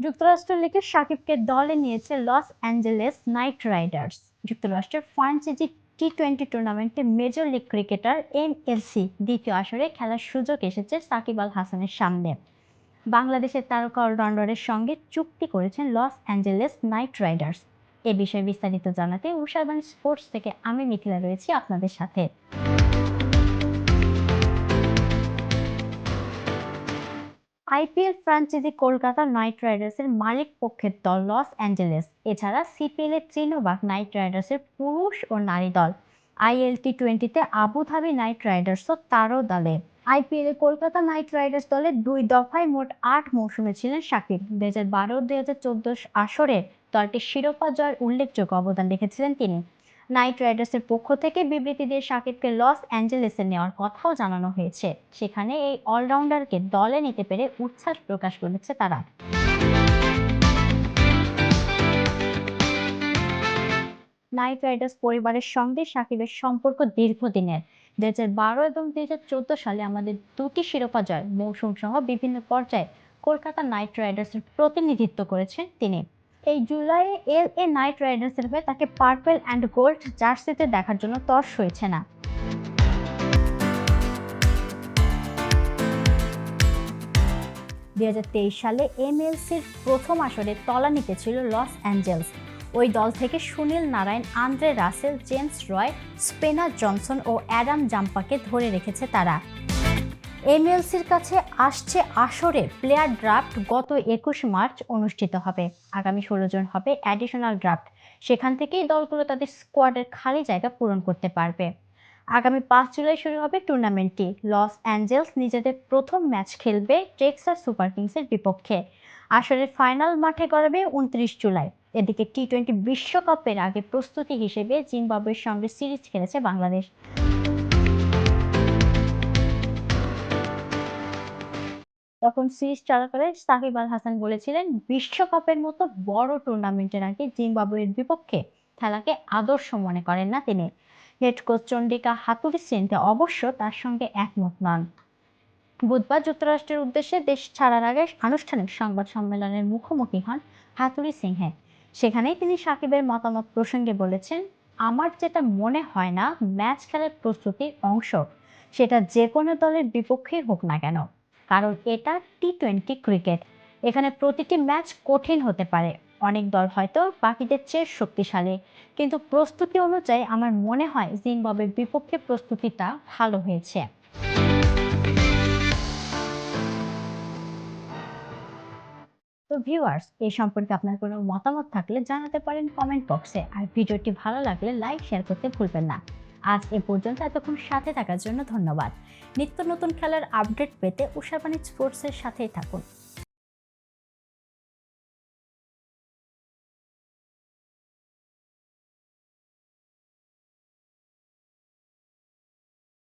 যুক্তরাষ্ট্র লিগে সাকিবকে দলে নিয়েছে লস অ্যাঞ্জেলেস নাইট রাইডার্স। যুক্তরাষ্ট্রের ফ্রাঞ্চাইজি টি-20 টুর্নামেন্টে মেজর লিগ ক্রিকেটার এমএলসি দ্বিতীয় আসরে খেলার সুযোগ এসেছে সাকিব আল হাসানের সামনে। বাংলাদেশের তারকা অলরাউন্ডারের সঙ্গে চুক্তি করেছেন লস অ্যাঞ্জেলেস নাইট রাইডার্স। এ বিষয়ে বিস্তারিত জানাতে উষাবাণী স্পোর্টস থেকে আমি মিথিলা রয়েছি আপনাদের সাথে। আইপিএল ফ্রাঞ্চাইজি কলকাতা নাইট রাইডার্সের মালিক পক্ষের দল লস অ্যাঞ্জেলেস। এছাড়া সিপিএল এর তৃণবাগ নাইট রাইডার্সের পুরুষ ও নারী দল। আইএল টি-20তে আবুধাবি নাইট রাইডার্সও তারও দলে। আইপিএল এ কলকাতা নাইট রাইডার্স দলের 2 দফায় মোট 8 মৌসুমে ছিলেন সাকিব। 2012-2014 আসরে দলটির শিরোপা জয়ের উল্লেখযোগ্য অবদান রেখেছিলেন তিনি। নাইট রাইডার্সের পক্ষ থেকে বিবৃতি দিয়ে সাকিবকে লস অ্যাঞ্জেলেসে নেওয়ার কথাও জানানো হয়েছে। সেখানে এই অলরাউন্ডারকে দলে নিতে পেরে উচ্ছ্বাস প্রকাশ করেছে তারা। নাইট রাইডার্স পরিবারের সঙ্গে সাকিবের সম্পর্ক দীর্ঘদিনের। 2012 এবং 2014 সালে আমাদের 2টি শিরোপা জয় মৌসুম সহ বিভিন্ন পর্যায়ে কলকাতা নাইট রাইডার্সের প্রতিনিধিত্ব করেছেন তিনি। এই জুলাইয়ে এলএ নাইট রাইডার্সের হয়ে তাকে পার্পল অ্যান্ড গোল্ড জার্সিতে দেখার জন্য তর সইছে না। 2023 সালে এমএলসির প্রথম আসরে তলানিতে ছিল লস অ্যাঞ্জেলস। ওই দল থেকে Sunil Narine, Andre Russell, James Roy, Spencer Johnson ও অ্যাডাম জাম্পাকে ধরে রেখেছে তারা। এমএলসির কাছে আসছে আসরে প্লেয়ার ড্রাফট গত 21 মার্চ অনুষ্ঠিত হবে। আগামী 16 জন হবে অ্যাডিশনাল ড্রাফট। সেখান থেকেই দলগুলো তাদের স্কোয়াডের খালি জায়গা পূরণ করতে পারবে। আগামী 5 জুলাই শুরু হবে টুর্নামেন্টটি। লস অ্যাঞ্জেলস নিজেদের প্রথম ম্যাচ খেলবে টেক্সাস সুপার কিংসের বিপক্ষে। আসরের ফাইনাল মাঠে গড়াবে 29 জুলাই। এদিকে টি-20 বিশ্বকাপের আগে প্রস্তুতি হিসেবে জিম্বাবুয়ের সঙ্গে সিরিজ খেলেছে বাংলাদেশ। তখন সিরিজ চলাকালে সাকিব আল হাসান বলেছিলেন, বিশ্বকাপের মতো বড় টুর্নামেন্টের আগে জিম্বাবুয়ের বিপক্ষে খেলাকে আদর্শ মনে করেন না তিনি। হেড কোচ চন্ডিকা হাথুরুসিংহে অবশ্য তার সঙ্গে একমত নন। বুধবার যুক্তরাষ্ট্রের উদ্দেশ্যে দেশ ছাড়ার আগে আনুষ্ঠানিক সংবাদ সম্মেলনের মুখোমুখি হন হাথুরুসিংহে। সেখানেই তিনি সাকিবের মতামত প্রসঙ্গে বলেছেন, আমার যেটা মনে হয় না ম্যাচ খেলার প্রস্তুতির অংশ, সেটা যে কোনো দলের বিপক্ষেই হোক না কেন। কারণ এটা টি-20 ক্রিকেট। এখানে প্রতিটি ম্যাচ কঠিন হতে পারে। অনেক দল হয়তো বাকিদের চেয়ে শক্তিশালী, কিন্তু প্রস্তুতি অনুযায়ী আমার মনে হয় জিম্বাবুয়ের বিপক্ষে প্রস্তুতিটা ভালো হয়েছে। তো ভিউয়ার্স, এই সম্পর্কে আপনার কোনো মতামত থাকলে জানাতে পারেন কমেন্ট বক্সে। আর ভিডিওটি ভালো লাগলে লাইক শেয়ার করতে ভুলবেন না। আজ এ পর্যন্ত এতক্ষণ সাথে থাকার জন্য ধন্যবাদ। নিত্য নতুন খেলার আপডেট পেতে উষাবাণী স্পোর্টসের সাথেই থাকুন।